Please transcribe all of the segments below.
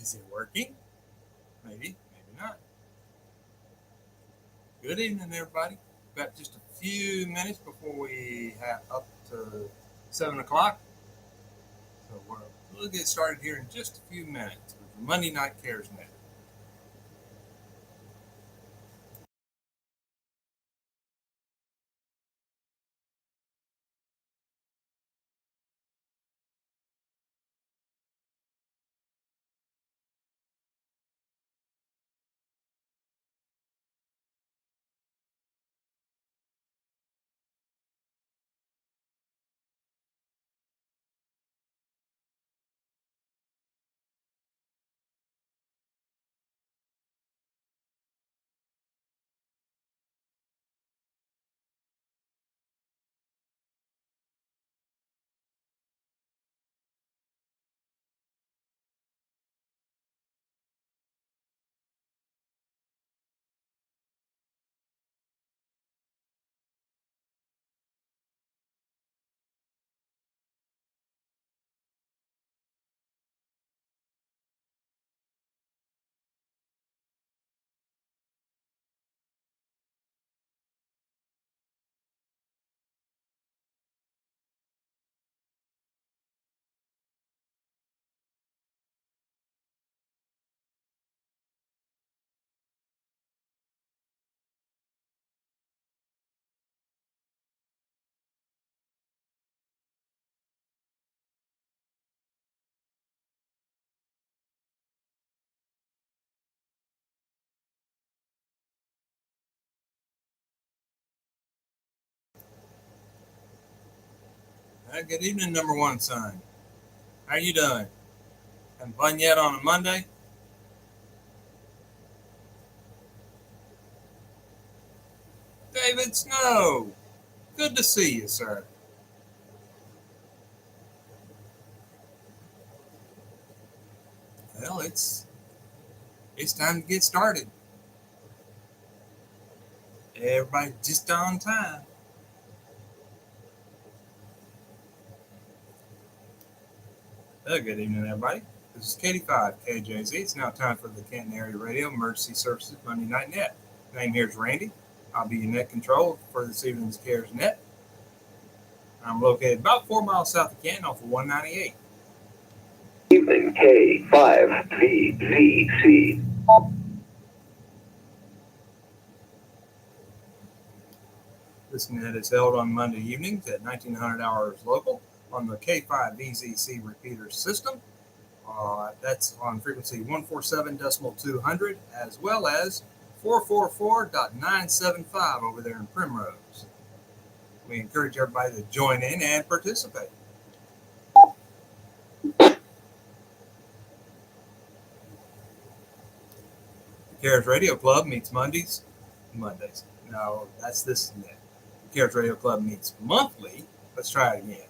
Is it working? Maybe, maybe not. Good evening, everybody. We've got just a few minutes before we have up to 7 o'clock. So we'll get started here in just a few minutes with Monday Night Cares Net. Good evening, number one son. How you doing? Having fun yet on a Monday? David Snow. Good to see you, sir. Well, it's time to get started. Everybody just on time. Good evening, everybody. This is Katie 5, KJZ. It's now time for the Canton Area Radio Emergency Services Monday Night Net. My name here is Randy. I'll be your net control for this evening's Cares Net. I'm located about 4 miles south of Canton off of 198. Evening K5VZC. This net is held on Monday evenings at 1900 hours local on the K5VZC repeater system. That's on frequency 147.200 as well as 444.975 over there in Primrose. We encourage everybody to join in and participate. The Cares Radio Club meets Mondays. No, that's this net. The Cares Radio Club meets monthly. Let's try it again.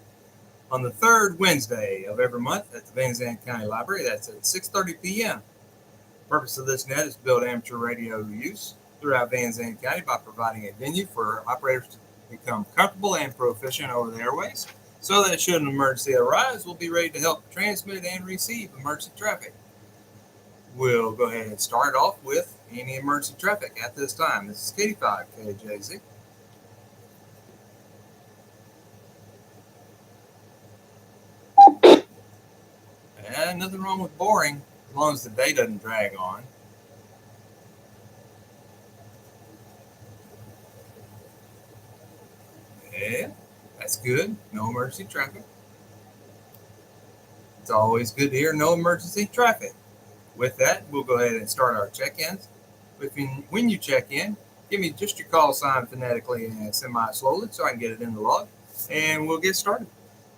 On the third Wednesday of every month at the Van Zandt County Library. That's at 6:30 p.m. The purpose of this net is to build amateur radio use throughout Van Zandt County by providing a venue for operators to become comfortable and proficient over the airways so that should an emergency arise, we'll be ready to help transmit and receive emergency traffic. We'll go ahead and start off with any emergency traffic at this time. This is Katie 5, KJZ. And nothing wrong with boring, as long as the day doesn't drag on. Yeah, that's good. No emergency traffic. It's always good to hear no emergency traffic. With that, we'll go ahead and start our check-ins. When you check in, give me just your call sign phonetically and semi-slowly so I can get it in the log. And we'll get started.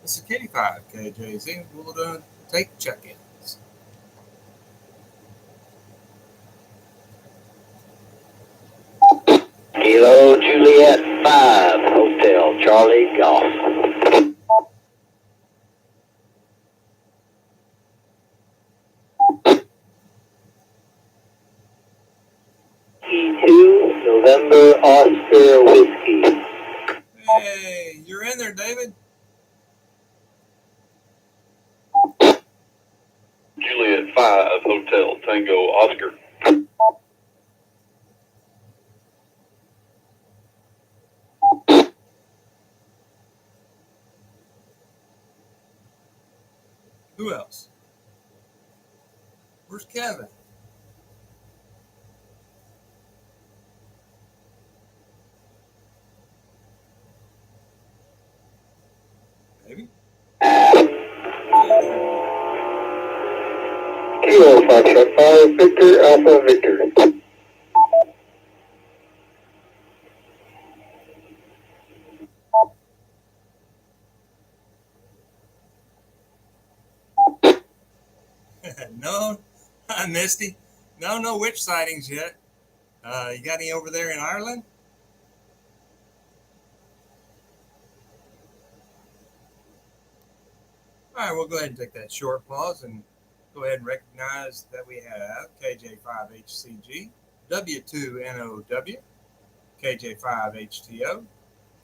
This is Katie 5, KJZ. We'll take check-ins. Kilo Juliet 5, Hotel Charlie Golf. E2, November Oscar Whiskey. Hey, you're in there, David. Juliet 5, Hotel Tango Oscar. Who else? Where's Kevin? Maybe. Kilo Foxtrot 5, Victor Alpha Victor. No, hi Misty. No witch sightings yet. You got any over there in Ireland? All right, we'll go ahead and take that short pause and go ahead and recognize that we have KJ5HCG, W2NOW, KJ5HTO,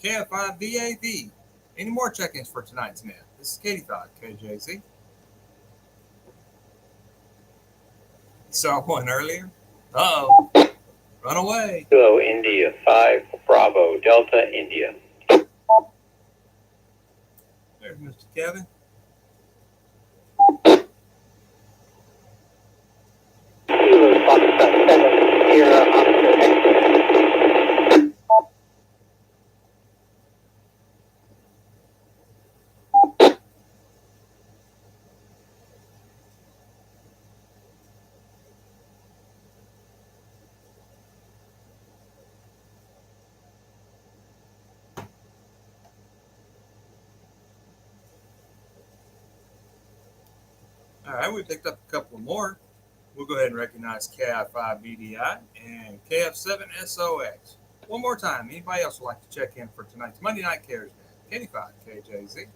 KF5VAV. Any more check-ins for tonight's net? This is Katie Thought, KJZ. You saw one earlier? Uh-oh. Run away. Kilo India 5, Bravo Delta India. There's Mr. Kevin. Kilo Foxtrot 7, Sierra Oscar X-ray. All right, we picked up a couple more. We'll go ahead and recognize KI5BDI and KF7SOX. One more time, anybody else would like to check in for tonight's Monday Night Cares Net? Katie5, KJZ.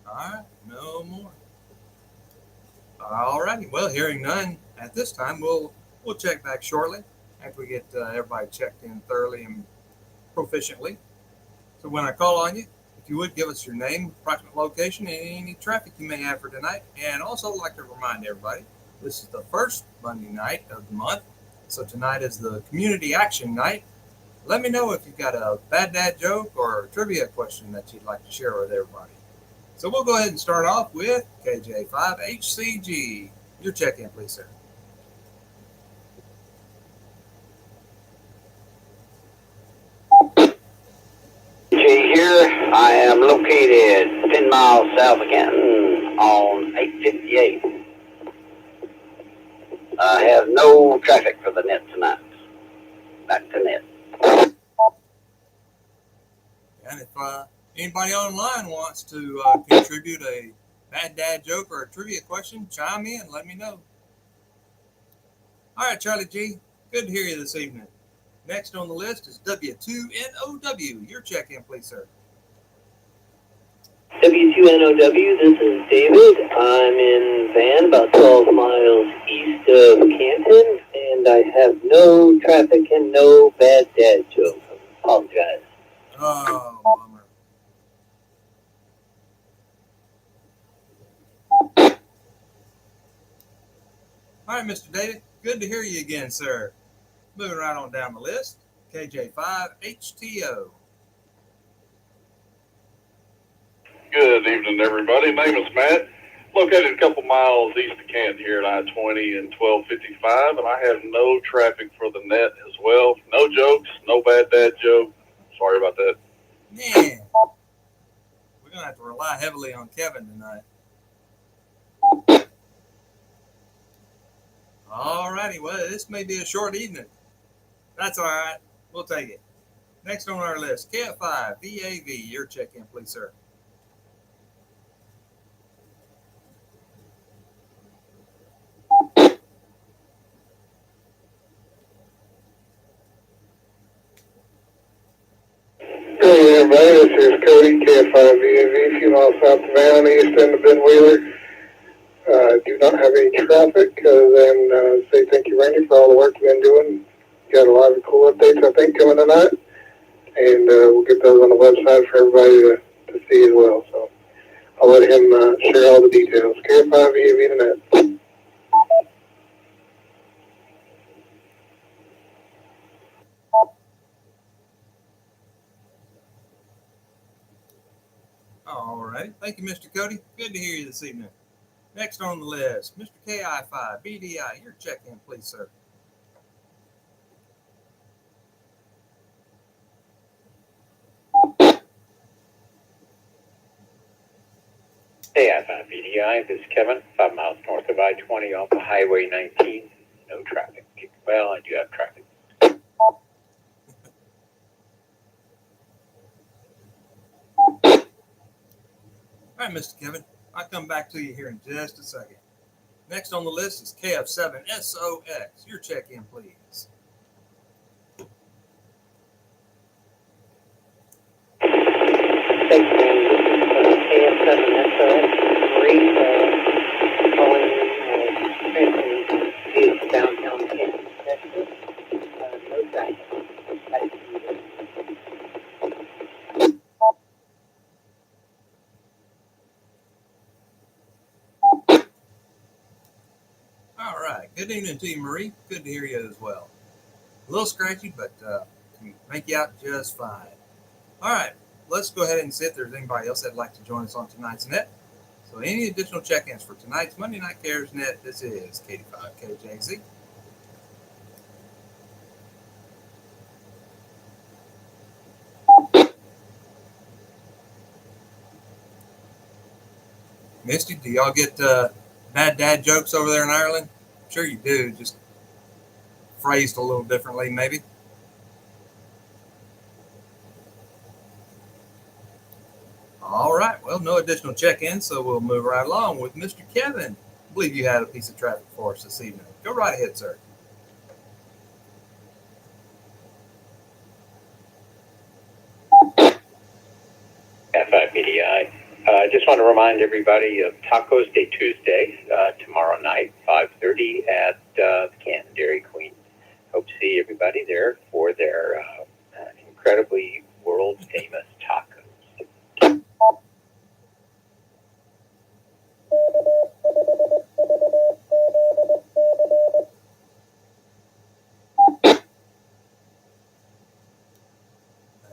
All right, no more. All righty, well, hearing none at this time, we'll check back shortly after we get everybody checked in thoroughly and proficiently. So when I call on you, if you would give us your name, approximate location, and any traffic you may have for tonight. And also like to remind everybody, this is the first Monday night of the month. So tonight is the community action night. Let me know if you've got a bad dad joke or a trivia question that you'd like to share with everybody. So we'll go ahead and start off with KJ5HCG. Your check-in, please, sir. Jay here. I am located 10 miles south of Canton on 858. I have no traffic for the net tonight. Back to net. And if anybody online wants to contribute a bad dad joke or a trivia question, chime in. Let me know. All right, Charlie G. Good to hear you this evening. Next on the list is W2NOW. Your check-in, please, sir. W2NOW, this is David. I'm in Van, about 12 miles east of Canton, and I have no traffic and no bad dad jokes. I apologize. Oh, bummer. All right, Mr. David. Good to hear you again, sir. Moving right on down the list, KJ5HTO. Good evening, everybody. Name is Matt. Located a couple miles east of Canton here at I-20 and 1255, and I have no traffic for the net as well. No jokes, no bad dad joke. Sorry about that. Man, we're going to have to rely heavily on Kevin tonight. All righty, well, this may be a short evening. That's all right. We'll take it. Next on our list, KF5 VAV. Your check-in, please, sir. Good everybody. This is Cody, KF5VAV, a few miles south of Van, east end of Ben Wheeler. Do not have any traffic other than say thank you, Randy, for all the work you've been doing. Got a lot of cool updates, I think, coming tonight. And we'll get those on the website for everybody to see as well. So I'll let him share all the details. KF5VAV tonight. All right. Thank you, Mr. Cody. Good to hear you this evening. Next on the list, Mr. KI5, BDI. Your check-in, please, sir. KI5BDI, this is Kevin, 5 miles north of I-20 off of Highway 19. No traffic. Well, I do have traffic. All right, Mr. Kevin. I'll come back to you here in just a second. Next on the list is KF7SOX. Your check-in, please. Thanks, man. KF7SOX 3, calling transferring to downtown Kansas, Texas. No traffic. All right. Good evening to you, Marie. Good to hear you as well. A little scratchy, but can make you out just fine. All right. Let's go ahead and see if there's anybody else that'd like to join us on tonight's net. So any additional check-ins for tonight's Monday Night Cares net, this is KD5KJZ. Misty, do y'all get bad dad jokes over there in Ireland? I'm sure you do, just phrased a little differently maybe. All right, well, no additional check-ins, so we'll move right along with Mr. Kevin. I believe you had a piece of traffic for us this evening. Go right ahead, sir. KI5BDI. I just want to remind everybody of Tacos Day Tuesday, tomorrow night, 5:30 at the Canton Dairy Queen. Hope to see everybody there for their incredibly world-famous tacos.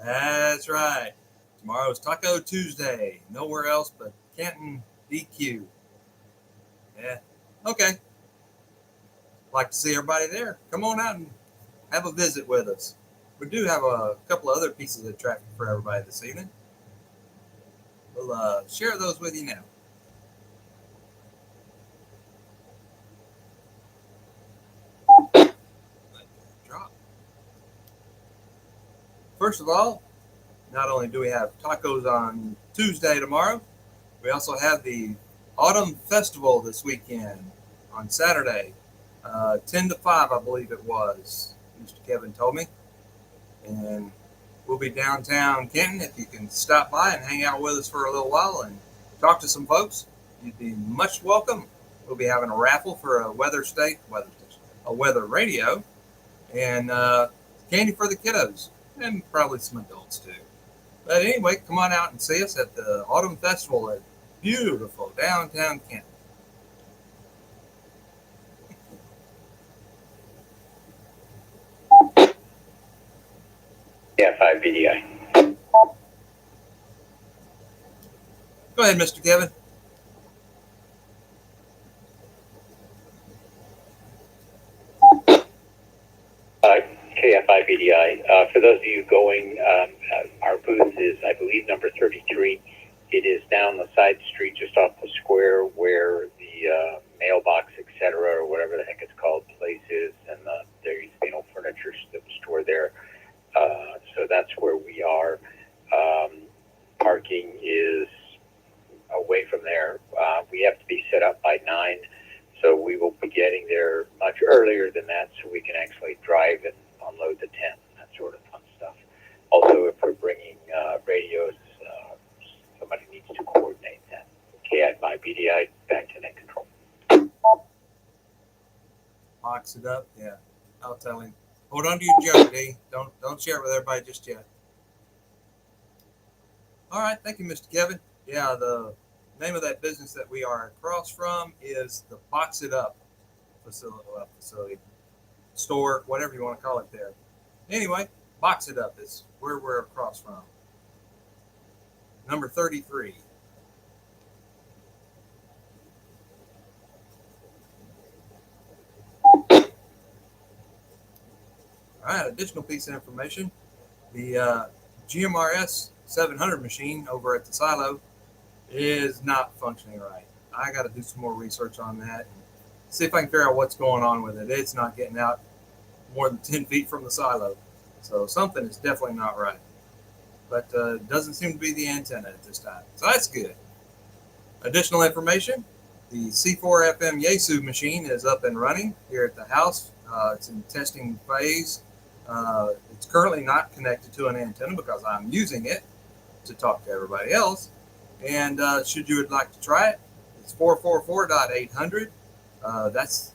That's right. Tomorrow's Taco Tuesday. Nowhere else but Canton DQ. Yeah. Okay. Like to see everybody there. Come on out and have a visit with us. We do have a couple of other pieces of traffic for everybody this evening. We'll share those with you now. Drop. First of all, not only do we have tacos on Tuesday tomorrow, we also have the Autumn Festival this weekend on Saturday, 10 to 5, I believe it was, Mr. Kevin told me. And we'll be downtown Kenton. If you can stop by and hang out with us for a little while and talk to some folks, you'd be much welcome. We'll be having a raffle for a weather radio, and candy for the kiddos, and probably some adults too. But anyway, come on out and see us at the Autumn Festival at beautiful downtown Kenton. KI5BDI. Go ahead, Mr. Kevin. KI5BDI. For those of you going, our booth is, I believe, number 33. It is down the side street just off the square where the mailbox, etc., or whatever the heck it's called, place is, and there used to be an old furniture store there. So that's where we are. Parking is away from there. We have to be set up by 9, so we will be getting there much earlier than that so we can actually drive and unload the tent and that sort of fun stuff. Also, if we're bringing radio Box it up. Yeah, I'll tell him. Hold on to your joke, D. Don't share it with everybody just yet. All right, thank you, Mr. Kevin. Yeah, the name of that business that we are across from is the Box It Up facility, store, whatever you want to call it there. Anyway, Box It Up is where we're across from. Number 33. All right, additional piece of information. The GMRS 700 machine over at the silo is not functioning right. I got to do some more research on that and see if I can figure out what's going on with it. It's not getting out more than 10 feet from the silo. So something is definitely not right. But it doesn't seem to be the antenna at this time. So that's good. Additional information. The C4 FM Yaesu machine is up and running here at the house. It's in testing phase. It's currently not connected to an antenna because I'm using it to talk to everybody else. And should you would like to try it, it's 444.800. That's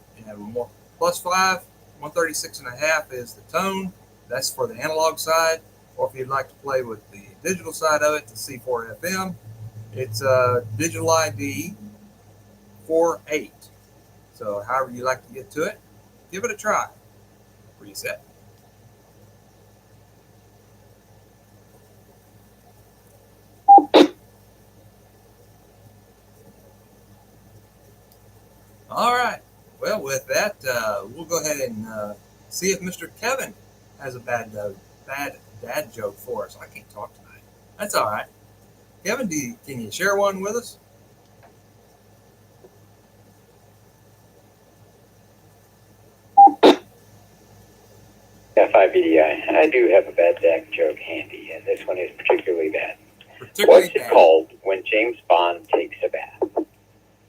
plus 5, 136.5 is the tone. That's for the analog side. Or if you'd like to play with the digital side of it, the C4 FM, it's digital ID 48. So however you like to get to it, give it a try. Reset. All right. Well, with that, we'll go ahead and see if Mr. Kevin has a bad dad joke for us. I can't talk tonight. That's all right. Kevin, can you share one with us? FIBDI. I do have a bad dad joke handy, and this one is particularly bad. Particularly What's it bad. called when James Bond takes a bath?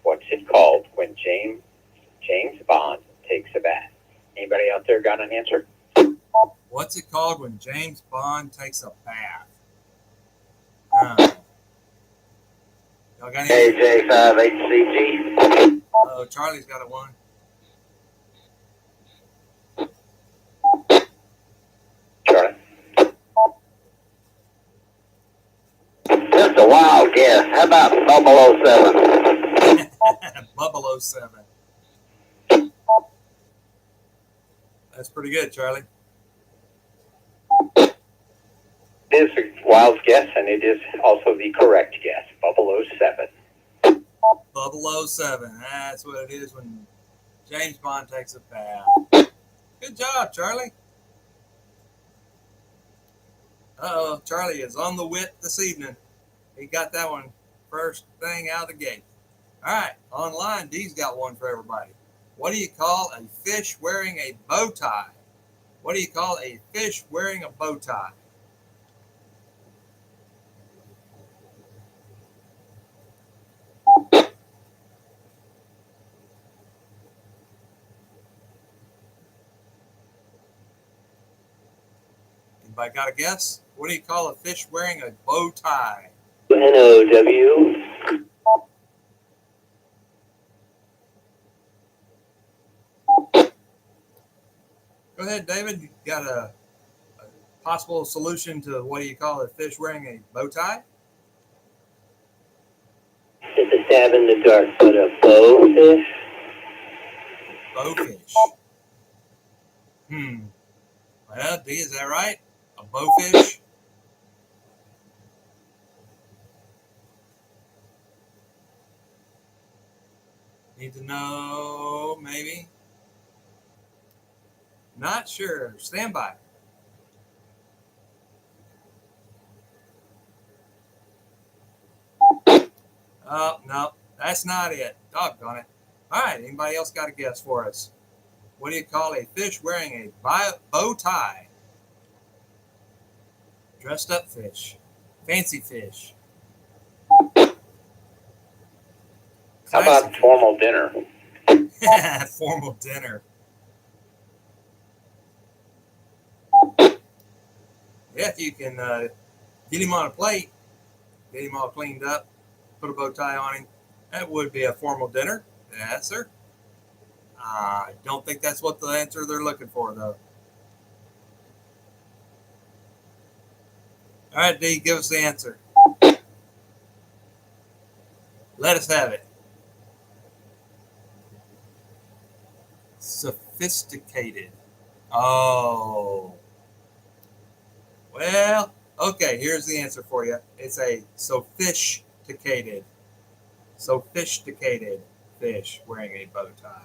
What's it called when James Bond takes a bath? Anybody out there got an answer? What's it called when James Bond takes a bath? Y'all got any? AJ58CG. Oh, Charlie's got a one. Charlie? Just a wild guess. How about Bubble 07? Bubble 07. That's pretty good, Charlie. It is a wild guess, and it is also the correct guess. Bubble 07. Bubble 07. That's what it is when James Bond takes a bath. Good job, Charlie. Uh-oh, Charlie is on the wit this evening. He got that one first thing out of the gate. All right, online, Dee's got one for everybody. What do you call a fish wearing a bow tie? What do you call a fish wearing a bow tie? Anybody got a guess? What do you call a fish wearing a bow tie? NOW. Go ahead, David. You got a possible solution to what do you call a fish wearing a bow tie? It's a stab in the dark, but a bowfish. Bowfish. Well, D, is that right? A bowfish? Need to know, maybe? Not sure. Stand by. Oh, no, that's not it. Doggone it. All right, anybody else got a guess for us? What do you call a fish wearing a bow tie? Dressed up fish. Fancy fish. How about formal dinner? Formal dinner. Yeah, if you can get him on a plate, get him all cleaned up, put a bow tie on him, that would be a formal dinner. Yes, sir. I don't think that's what the answer they're looking for, though. All right, D, give us the answer. Let us have it. Sophisticated. Oh. Well, okay, here's the answer for you. It's a sophisticated fish wearing a bow tie.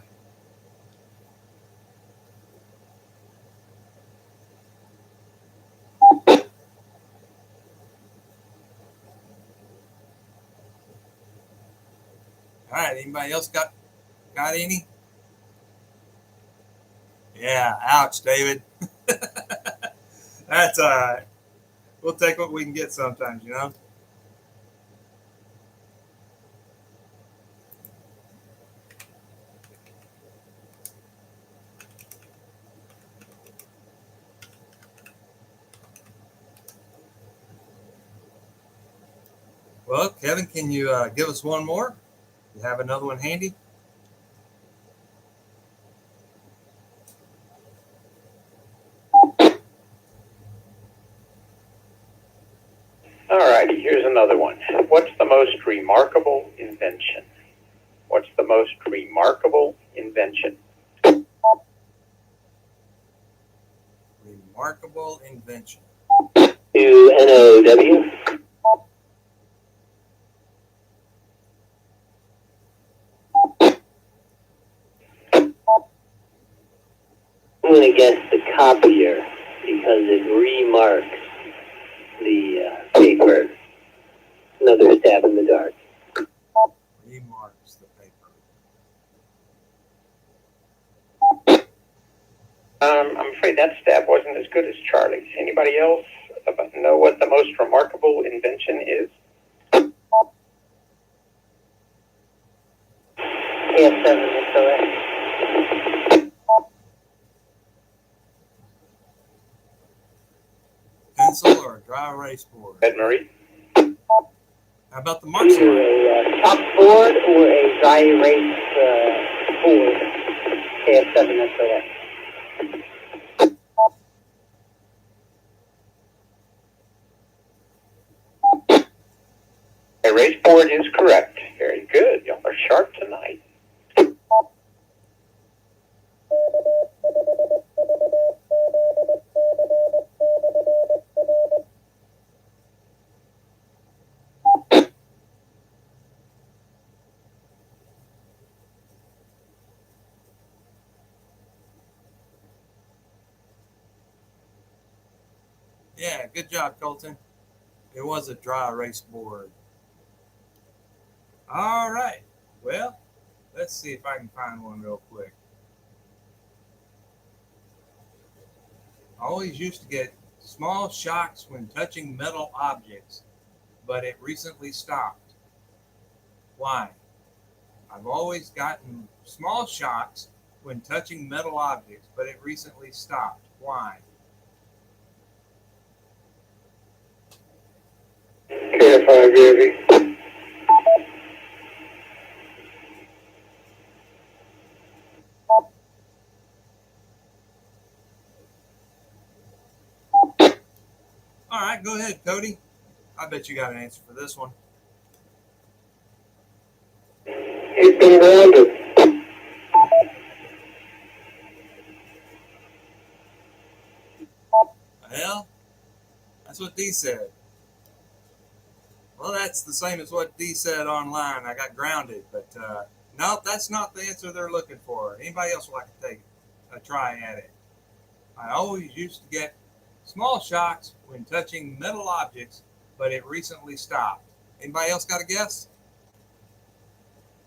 All right, anybody else got any? Yeah, ouch, David. That's all right. We'll take what we can get sometimes, you know? Well, Kevin, can you give us one more? You have another one handy? All righty, here's another one. What's the most remarkable invention? What's the most remarkable invention? Remarkable invention. UNOW. I'm going to guess the copier because it remarks the paper. Another stab in the dark. Remarks the paper. I'm afraid that stab wasn't as good as Charlie's. Anybody else know what the most remarkable invention is? KF7 is correct. Pencil or a dry erase board? Ed Marie? How about the marks? Either a chalkboard or a dry erase board. KF7 is correct. Erase board is correct. Very good. Y'all are sharp tonight. Yeah, good job, Colton. It was a dry erase board. All right. Well, let's see if I can find one real quick. I always used to get small shocks when touching metal objects, but it recently stopped. Why? I've always gotten small shocks when touching metal objects, but it recently stopped. Why? KF5 Davy. All right, go ahead, Cody. I bet you got an answer for this one. He's been grounded. Well, that's what D said. Well, that's the same as what D said online. I got grounded, but no, that's not the answer they're looking for. Anybody else would like to take a try at it? I always used to get small shocks when touching metal objects, but it recently stopped. Anybody else got a guess?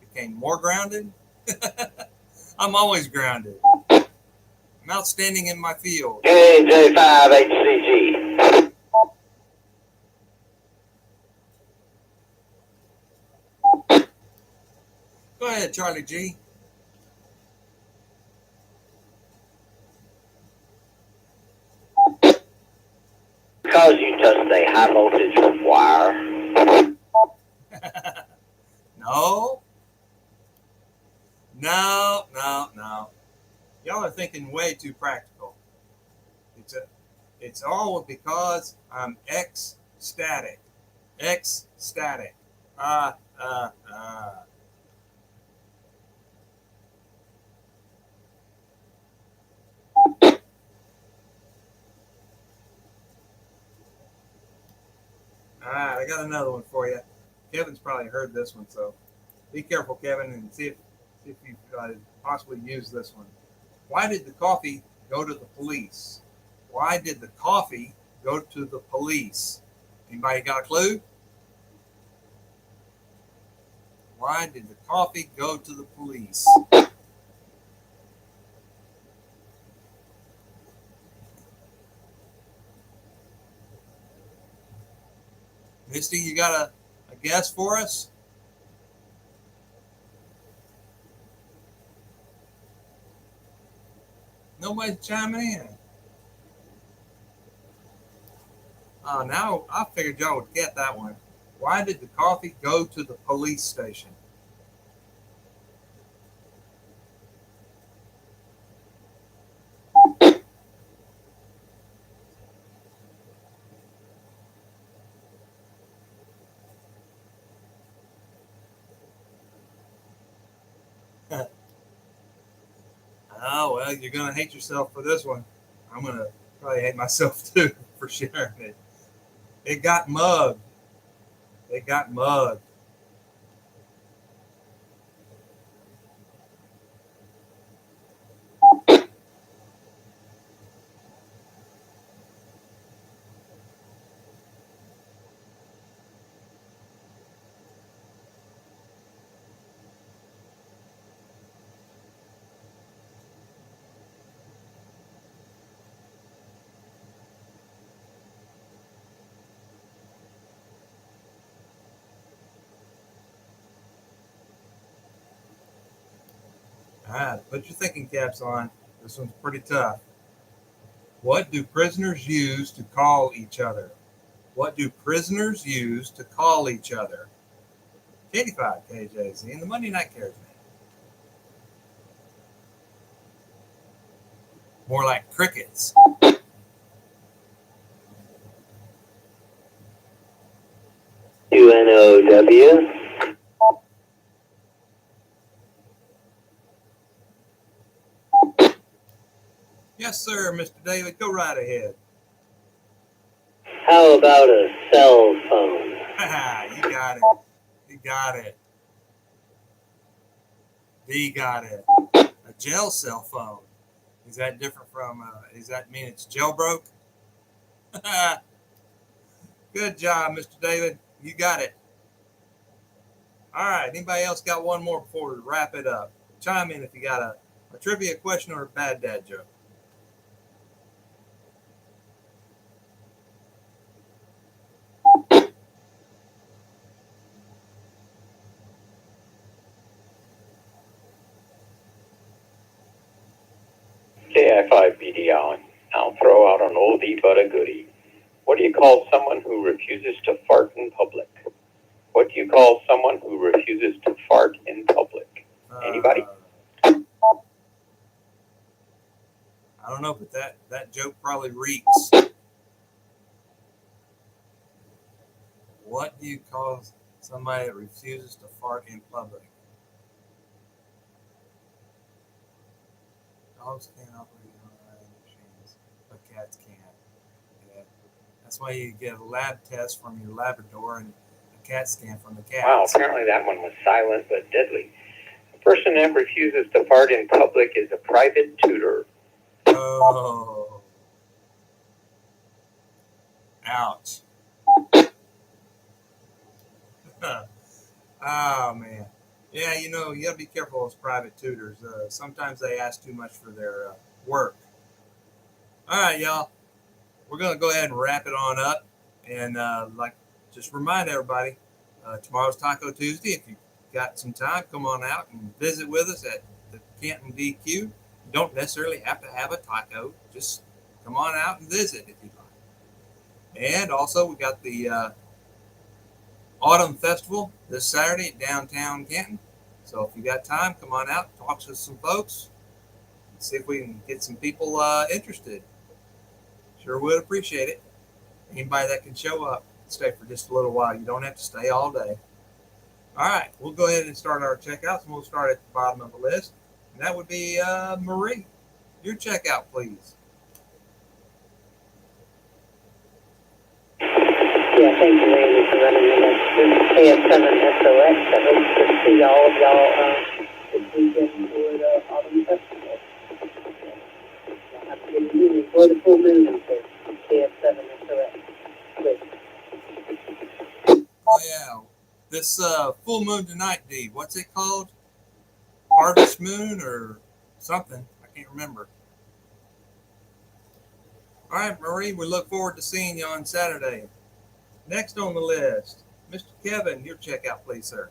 Became more grounded? I'm always grounded. I'm outstanding in my field. KJ5HCG. Go ahead, Charlie G. Because you touched a high voltage wire. No. No. thinking way too practical. It's all because I'm ecstatic. Ecstatic. Ah, ah, ah. All right, I got another one for you. Kevin's probably heard this one, so be careful, Kevin, and see if you possibly use this one. Why did the coffee go to the police? Why did the coffee go to the police? Anybody got a clue? Why did the coffee go to the police? Misty, you got a guess for us? Nobody's chiming in. Now I figured y'all would get that one. Why did the coffee go to the police station? Oh, well, you're going to hate yourself for this one. I'm going to probably hate myself too for sharing it. It got mugged. It got mugged. All right, put your thinking caps on. This one's pretty tough. What do prisoners use to call each other? What do prisoners use to call each other? 85 KJZ and the Monday Night Cares Man. More like crickets. UNOW. Yes, sir, Mr. David. Go right ahead. How about a cell phone? You got it. You got it. D got it. A jail cell phone. Is that different from, does that mean it's jailbroke? Good job, Mr. David. You got it. All right. Anybody else got one more before we wrap it up? Chime in if you got a trivia question or a bad dad joke. KI5BD Allen. I'll throw out an oldie but a goodie. What do you call someone who refuses to fart in public? What do you call someone who refuses to fart in public? Anybody? I don't know, but that joke probably reeks. What do you call somebody that refuses to fart in public? Dogs can't operate on machines, but cats can. Yeah. That's why you get a lab test from your Labrador and a CAT scan from the cat. Wow, apparently that one was silent but deadly. A person that refuses to fart in public is a private tutor. Oh. Ouch. Oh, man. Yeah, you got to be careful with private tutors. Sometimes they ask too much for their work. All right, y'all. We're going to go ahead and wrap it on up. And just remind everybody, tomorrow's Taco Tuesday. If you've got some time, come on out and visit with us at the Canton DQ. You don't necessarily have to have a taco. Just come on out and visit if you'd like. And also, we got the Autumn Festival this Saturday at downtown Canton. So if you got time, come on out, talk to some folks. See if we can get some people interested. Sure would appreciate it. Anybody that can show up, stay for just a little while. You don't have to stay all day. All right, we'll go ahead and start our checkouts, and we'll start at the bottom of the list. And that would be Marie. Your checkout, please. Yeah, thank you, Randy, for running the next. This is KF7SOX. I hope to see all of y'all this weekend for the Autumn Festival. Y'all have a good evening. Enjoy the full moon out there. KF7SOX. Great. Oh, yeah. This full moon tonight, D, what's it called? Harvest moon or something? I can't remember. All right, Marie, we look forward to seeing you on Saturday. Next on the list, Mr. Kevin, your checkout, please, sir.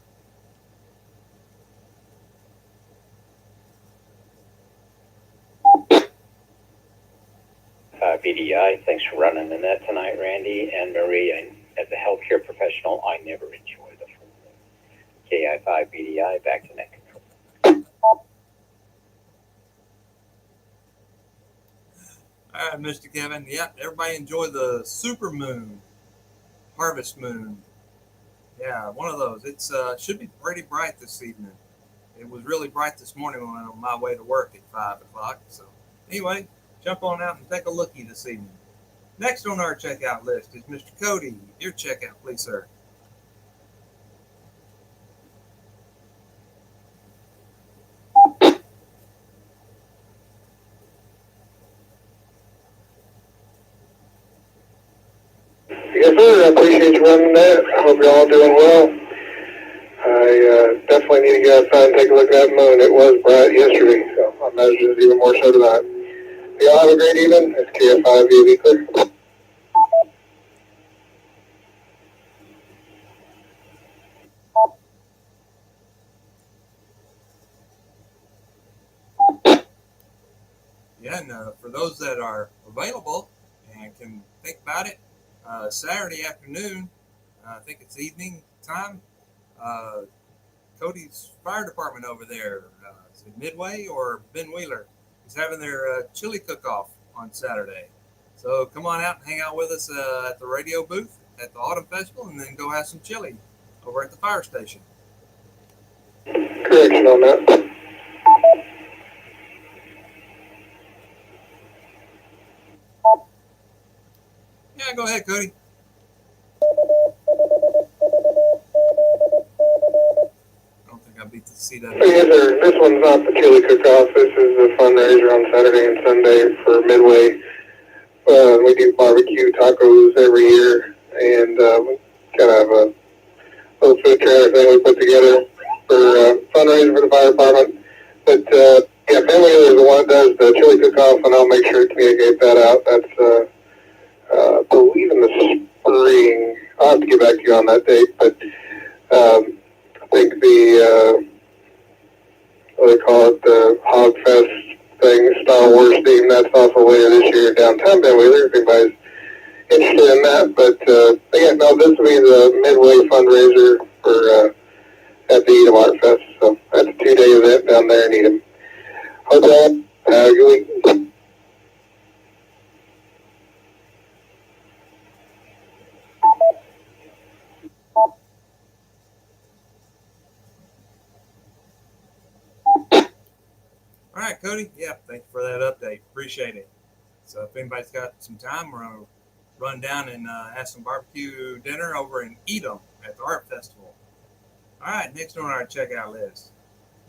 BDI, thanks for running the net tonight, Randy. And Marie, as a healthcare professional, I never enjoy the full moon. KI5 BDI, back to net control. All right, Mr. Kevin. Yep, everybody enjoy the super moon, harvest moon. Yeah, one of those. It's should be pretty bright this evening. It was really bright this morning when I was on my way to work at 5 o'clock. So anyway, jump on out and take a looky this evening. Next on our checkout list is Mr. Cody. Your checkout, please, sir. Yes, sir. I appreciate you running that. I hope you're all doing well. I definitely need to get outside and take a look at that moon. It was bright yesterday, so I imagine it's even more so tonight. Y'all have a great evening. It's KF5 via Weekly. Yeah, and for those that are available and can think about it, Saturday afternoon, I think it's evening time, Cody's fire department over there, is it Midway or Ben Wheeler, is having their chili cook-off on Saturday. So come on out and hang out with us at the radio booth at the Autumn Festival, and then go have some chili over at the fire station. Correction on that. Yeah, go ahead, Cody. I don't think I beat the seat up. Yes, sir. This one's not the chili cook-off. This is a fundraiser on Saturday and Sunday for Midway. We do barbecue tacos every year, and we kind of have a little food trailer thing we put together for fundraising for the fire department. But yeah, Ben Wheeler is the one that does the chili cook-off, and I'll make sure to communicate that out. That's I believe in the spring. I'll have to get back to you on that date, but I think the what they call it, the Hog Fest thing, Star Wars theme, that's also later this year downtown Ben Wheeler, if anybody's interested in that. But yeah, no, this will be the Midway fundraiser for at the Edom Art Fest. So that's a 2-day event down there in Edom. Hope y'all have a good week. All right, Cody. Yeah, thank you for that update. Appreciate it. So if anybody's got some time, we're going to run down and have some barbecue dinner over in Edom at the Art Festival. All right, next on our checkout list,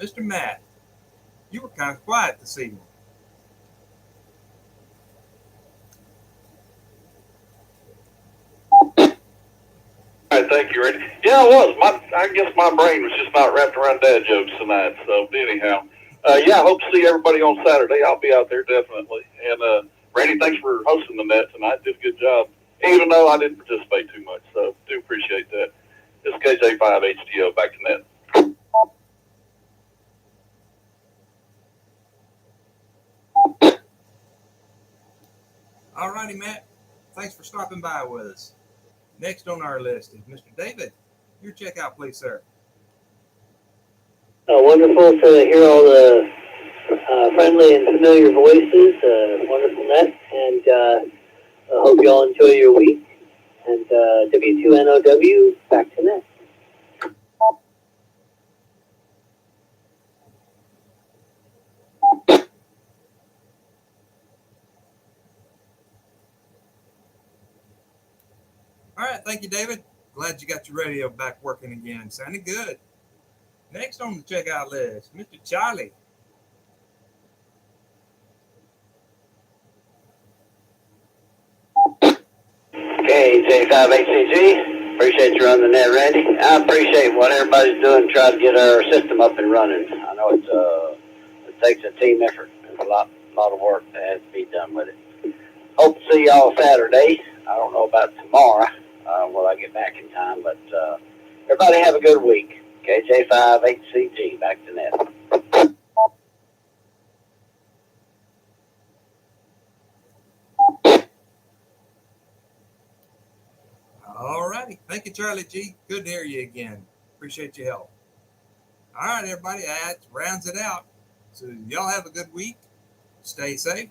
Mr. Matt. You were kind of quiet this evening. All right, thank you, Randy. Yeah, I was. I guess my brain was just not wrapped around dad jokes tonight. So anyhow, yeah, I hope to see everybody on Saturday. I'll be out there definitely. And Randy, thanks for hosting the net tonight. Did a good job, even though I didn't participate too much. So do appreciate that. It's KJ5HTO back to net. All righty, Matt. Thanks for stopping by with us. Next on our list is Mr. David. Your checkout, please, sir. Wonderful to hear all the friendly and familiar voices, wonderful net, and I hope you all enjoy your week. And W2NOW, back to net. All right, thank you, David. Glad you got your radio back working again. Sounded good. Next on the checkout list, Mr. Charlie. Okay, J58CG. Appreciate you running the net, Randy. I appreciate what everybody's doing to try to get our system up and running. I know it takes a team effort. There's a lot of work that has to be done with it. Hope to see y'all Saturday. I don't know about tomorrow. Will I get back in time? But everybody have a good week. Okay, J58CG, back to net. All righty. Thank you, Charlie G. Good to hear you again. Appreciate your help. All right, everybody. That rounds it out. So y'all have a good week. Stay safe.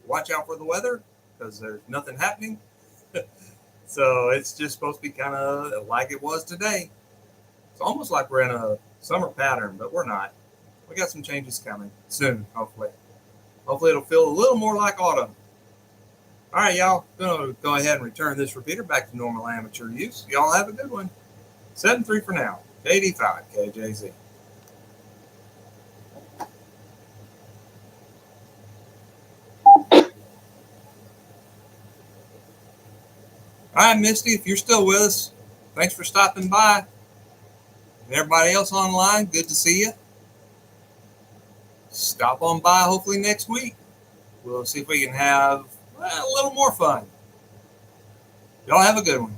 Watch out for the weather because there's nothing happening. So it's just supposed to be kind of like it was today. It's almost like we're in a summer pattern, but we're not. We got some changes coming soon, hopefully. Hopefully it'll feel a little more like autumn. All right, y'all. Going to go ahead and return this repeater back to normal amateur use. Y'all have a good one. 7-3 for now. 85 KJZ. All right, Misty, if you're still with us, thanks for stopping by. And everybody else online, good to see you. Stop on by hopefully next week. We'll see if we can have a little more fun. Y'all have a good one.